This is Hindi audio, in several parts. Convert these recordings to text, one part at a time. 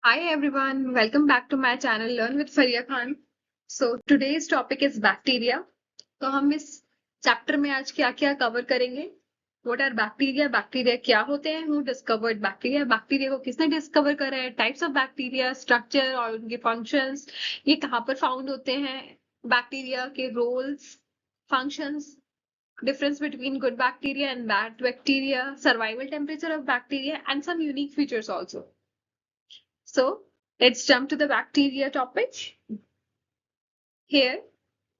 Hi everyone, welcome back to my channel Learn with Faria Khan. So today's topic is bacteria. तो हम इस चैप्टर में आज क्या क्या कवर करेंगे? What are bacteria? बैक्टीरिया क्या होते हैं? Who discovered bacteria? बैक्टीरिया को किसने डिस्कवर करा है? टाइप्स ऑफ बैक्टीरिया, स्ट्रक्चर और उनके फंक्शंस, ये कहाँ पर फाउंड होते हैं? बैक्टीरिया के roles, functions, difference between good bacteria and bad bacteria, survival temperature of bacteria, and some unique features also. So let's jump to the bacteria topic. Here,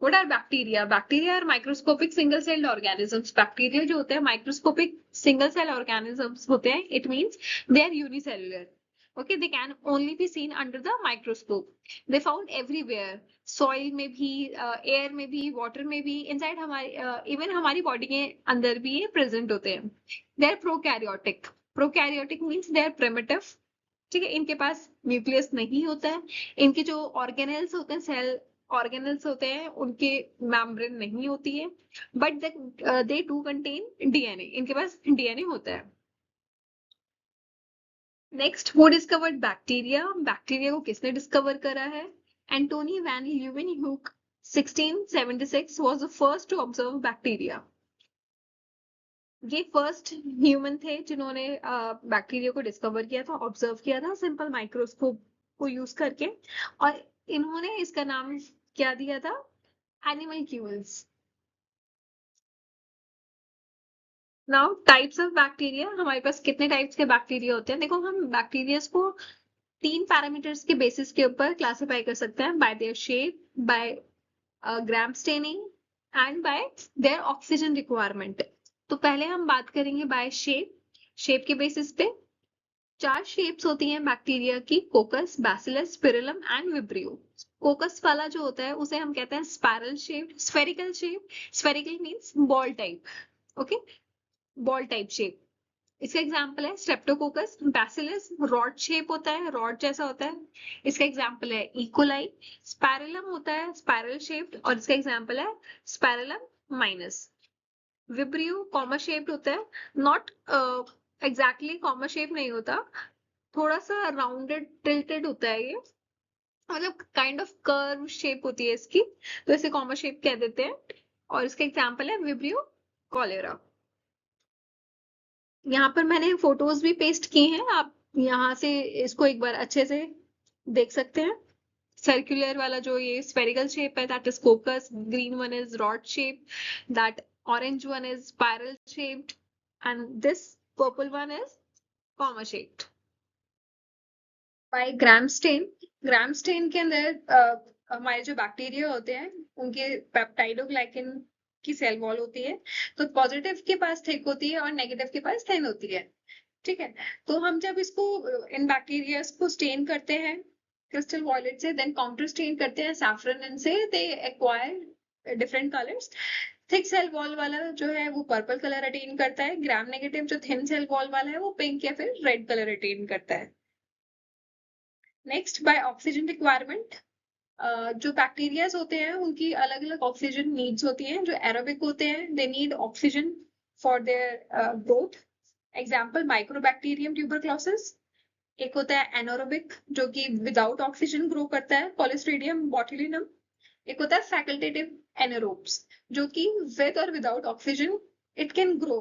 what are bacteria? Bacteria are microscopic single-celled organisms. Bacteria जो होते हैं microscopic single-cell organisms होते हैं. It means they are unicellular. Okay, they can only be seen under the microscope. They found everywhere. Soil में भी, air में भी, water में भी, inside हमारी, even हमारी body के अंदर भी ये present होते हैं. They are prokaryotic. Prokaryotic means they are primitive. ठीक है, इनके पास न्यूक्लियस नहीं होता है. इनके जो ऑर्गेनेल्स होते हैं, सेल ऑर्गेनेल्स होते हैं, उनके मेम्ब्रेन नहीं होती है, but they do contain DNA. इनके पास डीएनए होता है. नेक्स्ट, वो डिस्कवर्ड बैक्टीरिया. बैक्टीरिया को किसने डिस्कवर करा है? Antonie van Leeuwenhoek 1676 was the first to observe bacteria. ये फर्स्ट ह्यूमन थे जिन्होंने बैक्टीरिया को डिस्कवर किया था, ऑब्जर्व किया था सिंपल माइक्रोस्कोप को यूज करके. और इन्होंने इसका नाम क्या दिया था? Animalcules. Now types of bacteria. हमारे पास कितने टाइप्स के बैक्टीरिया होते हैं? देखो, हम बैक्टीरिया को 3 पैरामीटर्स के बेसिस के ऊपर क्लासिफाई कर सकते हैं: by their shape, by Gram staining and by their oxygen requirement. तो पहले हम बात करेंगे बाय शेप. शेप के बेसिस पे 4 शेप्स होती हैं बैक्टीरिया की: coccus, bacillus, spirillum and vibrio. Coccus वाला जो होता है उसे हम कहते हैं spiral shape, spherical shape. Spherical means ball type. Okay, ball type shape. इसका एग्जांपल है स्ट्रेप्टोकोकस. बैसिलस रॉड शेप होता है, रॉड जैसा होता है. इसका एग्जांपल है इकोलाई. स्पाइरलम होता है स्पाइरल शेप्ड, और इसका एग्जांपल है spirillum minus. Vibrio comma shaped होता है. नॉट एग्जैक्टली कॉमा शेप नहीं होता, थोड़ा सा राउंडेड टिल्टेड होता है ये, मतलब काइंड ऑफ कर्व शेप होती है इसकी, तो इसे कॉमा शेप कह देते हैं. और इसका एग्जांपल है विब्रियो कॉलेरा. यहाँ पर मैंने फोटोज भी पेस्ट की हैं, आप यहाँ से इसको एक बार अच्छे से देख सकते हैं. सर्कुलर वाला जो ये स्फेरिकल शेप है, that is कोकस. Green one is rod shape. That orange one is spiral shaped, and this purple one is comma shaped. By gram stain. gram stain के अंदर हमारे जो बैक्टीरिया होते हैं उनके पेप्टाइडोग्लाइकन की सेल वॉल होती है. तो पॉजिटिव के पास थिक होती है और नेगेटिव के पास थिन होती है. ठीक है, तो हम जब इसको इन बैक्टीरिया को स्टेन करते हैं क्रिस्टल वॉयलेट से, देन काउंटर स्टेन करते हैं सैफरन से, they acquire different colours. Thick cell wall वाला जो है वो पर्पल कलर अटेन करता है. ग्राम नेगेटिव जो थिन सेल वॉल वाला है वो पिंक या फिर रेड कलर अटेन करता है. Next, by oxygen requirement. जो बैक्टीरियाज होते हैं उनकी अलग अलग ऑक्सीजन नीड्स होती हैं. जो एरोबिक होते हैं they need oxygen for their growth. Example mycobacterium tuberculosis. एक होता है एनोरोबिक जो कि विदाउट ऑक्सीजन ग्रो करता है, कॉलिस्ट्रीडियम बोटुलिनम. एक होता है फैकल्टेटिव एनारोब्स जो कि विद और without oxygen it can grow.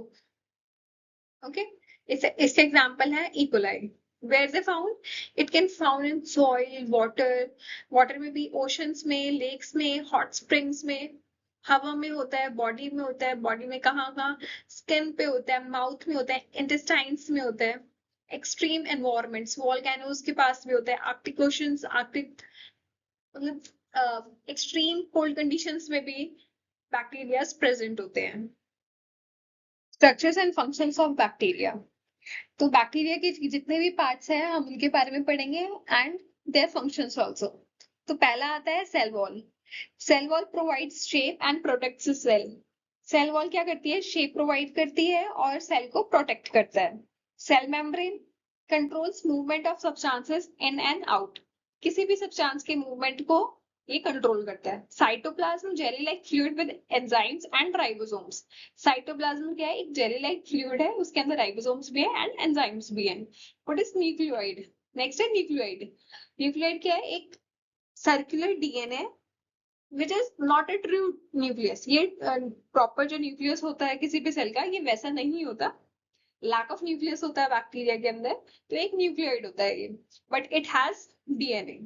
Okay, इसके एग्जांपल है E coli. Where they found? It can found in soil, water में भी, ओशंस में, लेक्स में, हॉट स्प्रिंग्स में. हवा में होता है, बॉडी में होता है. बॉडी में कहाँ कहाँ? स्किन पे होता है, माउथ में होता है, इंटेस्टाइन्स में होता है. एक्सट्रीम एनवायरमेंट्स, वॉल्केनोज के पास भी होता है. आर्कटिक ओशंस, आर्कटिक मतलब एक्सट्रीम कोल्ड कंडीशंस में भी बैक्टीरिया प्रेजेंट होते हैं. Structures and functions of bacteria. तो बैक्टीरिया के जितने भी पार्ट्स हैं हम उनके बारे में पढ़ेंगे एंड देयर फंक्शंस आल्सो. तो पहला आता है cell wall. Cell wall provides shape and protects the cell. Cell wall क्या करती है? शेप प्रोवाइड करती है और सेल को प्रोटेक्ट करता है. Cell membrane controls movement of substances in and out. किसी भी सब्सटेंस के मूवमेंट को ये कंट्रोल करता है. Cytoplasm jelly like fluid with enzymes and ribosomes. Cytoplasm क्या है? एक जेली लाइक फ्लूइड है, उसके अंदर राइबोसोम्स भी है एंड एंजाइम्स भी हैं. What is nucleoid? नेक्स्ट है न्यूक्लियोइड। न्यूक्लियोइड क्या है? एक circular DNA which is not a true nucleus. ये प्रॉपर जो न्यूक्लियस होता है किसी भी सेल का, ये वैसा नहीं होता। लैक ऑफ न्यूक्लियस होता है बैक्टीरिया के अंदर, तो एक न्यूक्लियोइड होता है ये, but it has DNA.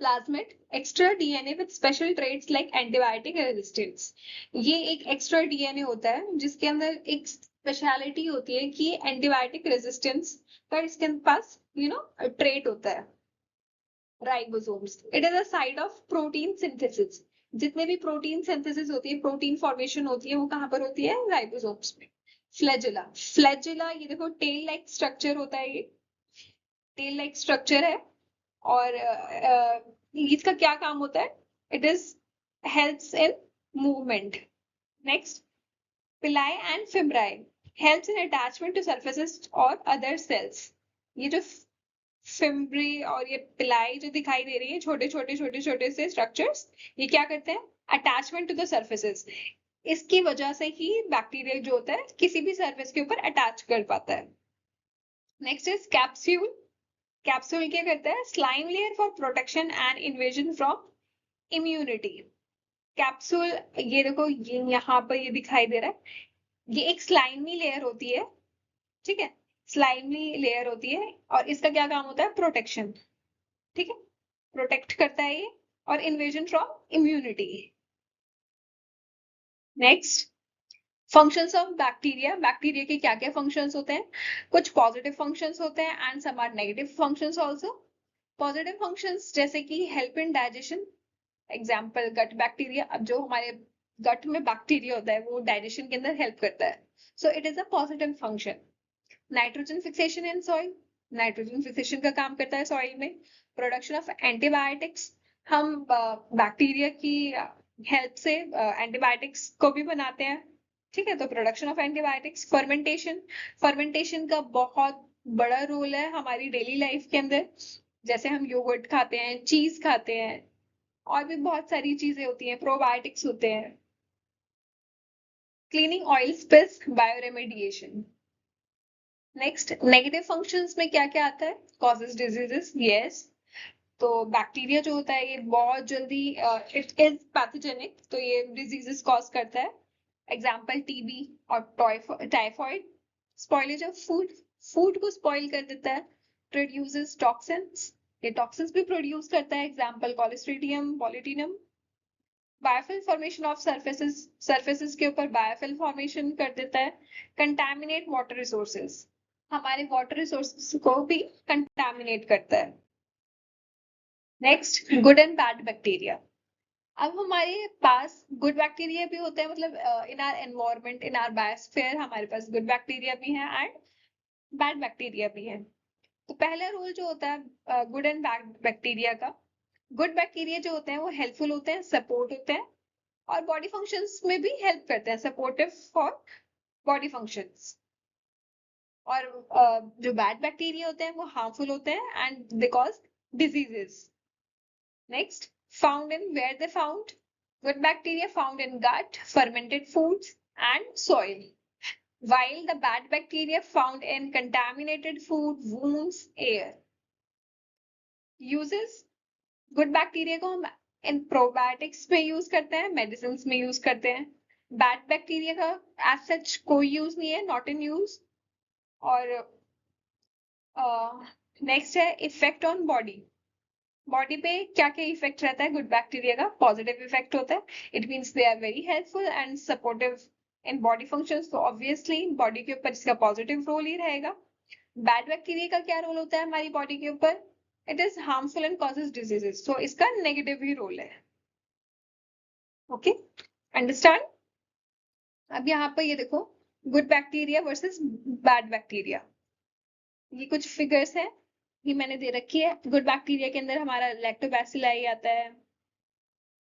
Plasmid, extra DNA with special traits like antibiotic resistance. ये एक एक्स्ट्रा डीएनए होता है जिसके अंदर एक स्पेशलिटी होती है कि एंटीबायोटिक रेजिस्टेंस का इसके पास ट्रेट होता है। Ribosomes, it is a side of protein synthesis. जितने भी प्रोटीन सिंथेसिस होती है, प्रोटीन फॉर्मेशन होती है, वो कहाँ पर होती है? राइबोसोम्स में। फ्लैजिला, फ्लैजिला ये देखो टेल लाइक स्ट्रक्चर होता है, ये टेल लाइक स्ट्रक्चर है। और इसका क्या काम होता है? It is helps in movement. Next, pili and fimbriae, helps in attachment to surfaces और अदर सेल्स। ये जो फिम्ब्री और ये पिलाई जो दिखाई दे रही है, छोटे छोटे छोटे छोटे से स्ट्रक्चर्स, ये क्या करते हैं? Attachment to the surfaces. इसकी वजह से ही बैक्टीरिया जो होता है किसी भी सर्फेस के ऊपर अटैच कर पाता है। Next is capsule. कैप्सूल क्या करता है? Slime layer for protection and invasion from immunity. Capsule, ये देखो, ये यहाँ पर ये दिखाई दे रहा है, ये एक स्लाइमी लेयर होती है, ठीक है, स्लाइमी लेयर होती है, और इसका क्या काम होता है? प्रोटेक्शन, ठीक है, प्रोटेक्ट करता है ये, और invasion from immunity. Next, functions of bacteria. Bacteria के क्या क्या फंक्शंस होते हैं? कुछ पॉजिटिव फंक्शंस होते हैं and some are negative functions also. Positive functions जैसे कि help in digestion, example gut bacteria. अब जो हमारे गट में बैक्टीरिया होता है वो डाइजेशन के अंदर हेल्प करता है, so it is a positive function. Nitrogen fixation in soil, nitrogen fixation का काम करता है सॉइल में। प्रोडक्शन ऑफ एंटीबायोटिक्स, हम बैक्टीरिया की हेल्प से एंटीबायोटिक्स को भी बनाते हैं, ठीक है, तो production of antibiotics. Fermentation, fermentation का बहुत बड़ा रोल है हमारी डेली लाइफ के अंदर। जैसे हम योगर्ट खाते हैं, चीज खाते हैं, और भी बहुत सारी चीजें होती हैं, प्रोबायोटिक्स होते हैं। Cleaning oil spills, bioremediation. Next, negative functions में क्या क्या आता है? Causes diseases, yes. तो बैक्टीरिया जो होता है ये बहुत जल्दी, इट इज पैथोजेनिक, तो ये डिजीजेस कॉज करता है। एग्जाम्पल टीबी और typhoid. Spoilage of food, food को स्पॉइल कर देता है। प्रोड्यूसेस टॉक्सिन्स, ये टॉक्सिन्स भी प्रोड्यूस करता है, example Clostridium, botulinum. Biofilm formation of surfaces, surfaces के ऊपर बायोफिल फॉर्मेशन कर देता है। कंटामिनेट वाटर रिसोर्सेज, हमारे वाटर रिसोर्सेज को भी कंटामिनेट करता है। Next, good and bad bacteria. अब हमारे पास गुड बैक्टीरिया भी होते हैं, मतलब in our environment, in are biosphere हमारे पास गुड बैक्टीरिया भी है एंड बैड बैक्टीरिया भी है। तो पहला रूल जो होता है गुड एंड बैड बैक्टीरिया का, गुड बैक्टीरिया जो होते हैं वो हेल्पफुल होते हैं, सपोर्ट होते हैं, और बॉडी फंक्शंस में भी हेल्प करते हैं, सपोर्टिव फॉर बॉडी फंक्शंस। और जो बैड बैक्टीरिया होते हैं वो हार्मफुल होते हैं and they cause diseases. Next, found in where they found? Good bacteria found in gut, fermented foods, and soil. While the bad bacteria found in contaminated food, wounds, air. Uses, good bacteria को हम in probiotics में use करते हैं, medicines में use करते हैं. Bad bacteria का as such कोई use नहीं है, not in use. और next है effect on body. बॉडी पे क्या क्या इफेक्ट रहता है गुड बैक्टीरिया का? पॉजिटिव इफेक्ट होता है, it means they are very helpful and supportive in body functions, तो ऑब्वियसली बॉडी के ऊपर इसका पॉजिटिव रोल ही रहेगा। बैड बैक्टीरिया का क्या रोल होता है हमारी बॉडी के ऊपर? It is harmful and causes diseases, तो इसका नेगेटिव ही रोल है। Okay, understand? अब यहाँ पर ये देखो, good bacteria versus bad bacteria, ये कुछ फिगर्स हैं, ये मैंने दे रखी है। गुड बैक्टीरिया के अंदर हमारा लैक्टोबैसिलाई आता है,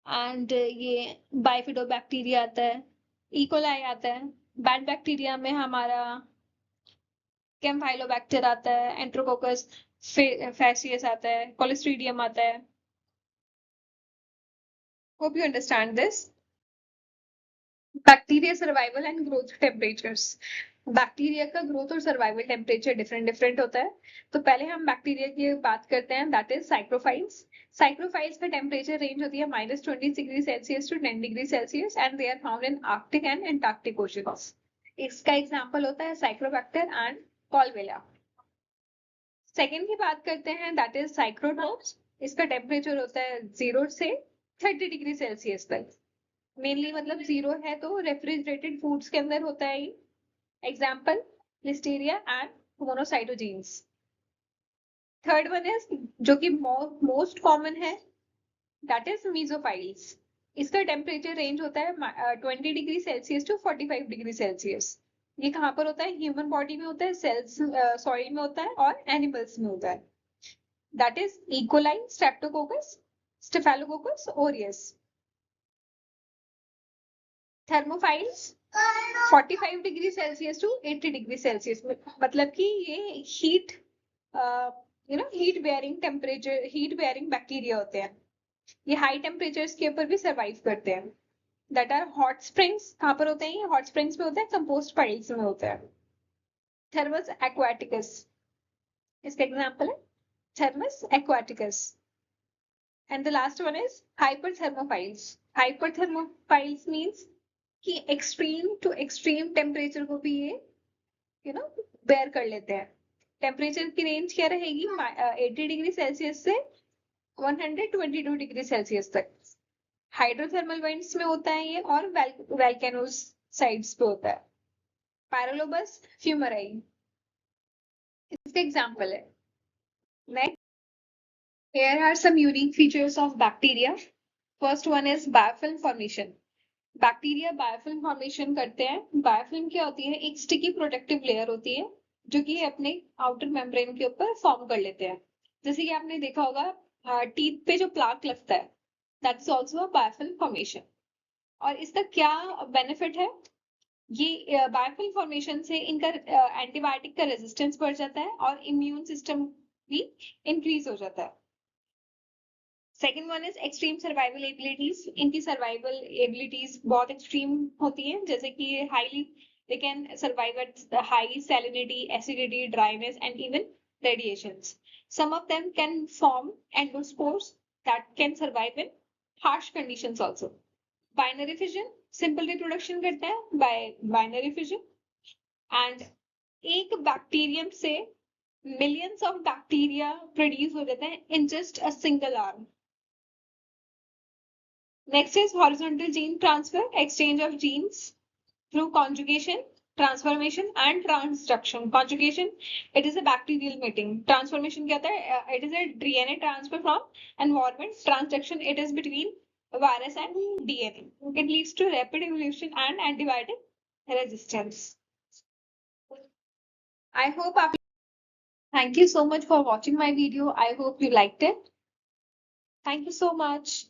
एंड ये बाइफिडोबैक्टीरिया आता है, इकोलाई आता है। बैड बैक्टीरिया में हमारा कैम्फाइलोबैक्टर आता है, एंट्रोकोकस फैसियस आता है, कोलेस्ट्रीडियम आता है। Hope you understand this. Bacteria survival and growth temperatures. Bacteria का ग्रोथ और सर्वाइवल टेम्परेचर डिफरेंट होता है। तो पहले हम बैक्टीरिया की बात करते हैं, दैट इज साइक्रोफाइल्स। साइक्रोफाइल्स का टेम्परेचर रेंज होती है -20 degree Celsius to 10 degree Celsius and they are found in Arctic and Antarctic oceans. इसका एग्जांपल होता है साइक्रोबैक्टर एंड कॉलवेला। सेकेंड की बात करते हैं, दैट इज साइक्रोट्रोप्स। इसका टेम्परेचर होता है 0 से 30 डिग्री सेल्सियस तक। मेनली मतलब 0 है तो रेफ्रिजरेटेड फूड्स के अंदर होता है। Example listeria and monocytogenes. Third one is जो कि मोस्ट कॉमन है, दैट इज मीजोफाइल्स। इसका टेम्परेचर रेंज होता है 20 degree Celsius to 45 degree Celsius. ये कहाँ पर होता है? ह्यूमन बॉडी में होता है, सेल्स सॉइल में होता है और एनिमल्स में होता है। That is E coli, streptococcus, staphylococcus aureus. Thermophiles 45 degree Celsius to 80 degree Celsius, मतलब कि ये heat heat bearing temperature, heat bearing bacteria होते हैं। ये हाई टेम्परेचर्स के ऊपर भी सर्वाइव करते हैं। That are hot springs. कहाँ पर होते हैं ये? हॉट स्प्रिंग्स में होता है, कंपोस्ट पाइल्स में होता है। थर्मस एक्वाटिकस, इसका एग्जांपल है Thermus aquaticus. And the last one is hyperthermophiles. Hyperthermophiles means कि एक्सट्रीम टू एक्सट्रीम टेम्परेचर को भी ये बेयर कर लेते हैं। टेम्परेचर की रेंज क्या रहेगी? 80 डिग्री सेल्सियस से 122 डिग्री सेल्सियस तक। हाइड्रोथर्मल वेंट्स में होता है ये और वैल्केनोस साइड्स पे होता है। पैरालोबस फ्यूमराई इसका एग्जांपल है। Next, here are some unique features of bacteria. First one is biofilm formation. Bacteria biofilm formation करते हैं। बायोफिल्म क्या होती है? एक स्टिकी प्रोटेक्टिव लेयर होती है जो कि अपने आउटर मेम्ब्रेन के ऊपर फॉर्म कर लेते हैं। जैसे कि आपने देखा होगा टीथ पे जो प्लाक लगता है, that is also a biofilm formation. और इसका क्या बेनिफिट है? ये बायोफिल्म फॉर्मेशन से इनका एंटीबायोटिक का रेजिस्टेंस बढ़ जाता है और इम्यून सिस्टम भी इंक्रीज हो जाता है। Second one is extreme survival abilities. इनकी सर्वाइवल एबिलिटीज बहुत एक्सट्रीम होती हैं, जैसे कि highly they can survive at high salinity, acidity, dryness and even radiations. Some of them can form endospores that can survive in harsh conditions also. Binary fission, simple reproduction करते हैं by binary fission. And एक बैक्टीरियम से millions of bacteria produce हो जाते हैं in just a single arm. Next is horizontal gene transfer, exchange of genes through conjugation, transformation and transduction. Conjugation, it is a bacterial mating. Transformation क्या होता है? It is a DNA transfer from environment. Transduction, it is between virus and DNA. It leads to rapid evolution and antibiotic resistance. I hope thank you so much for watching my video. I hope you liked it. Thank you so much.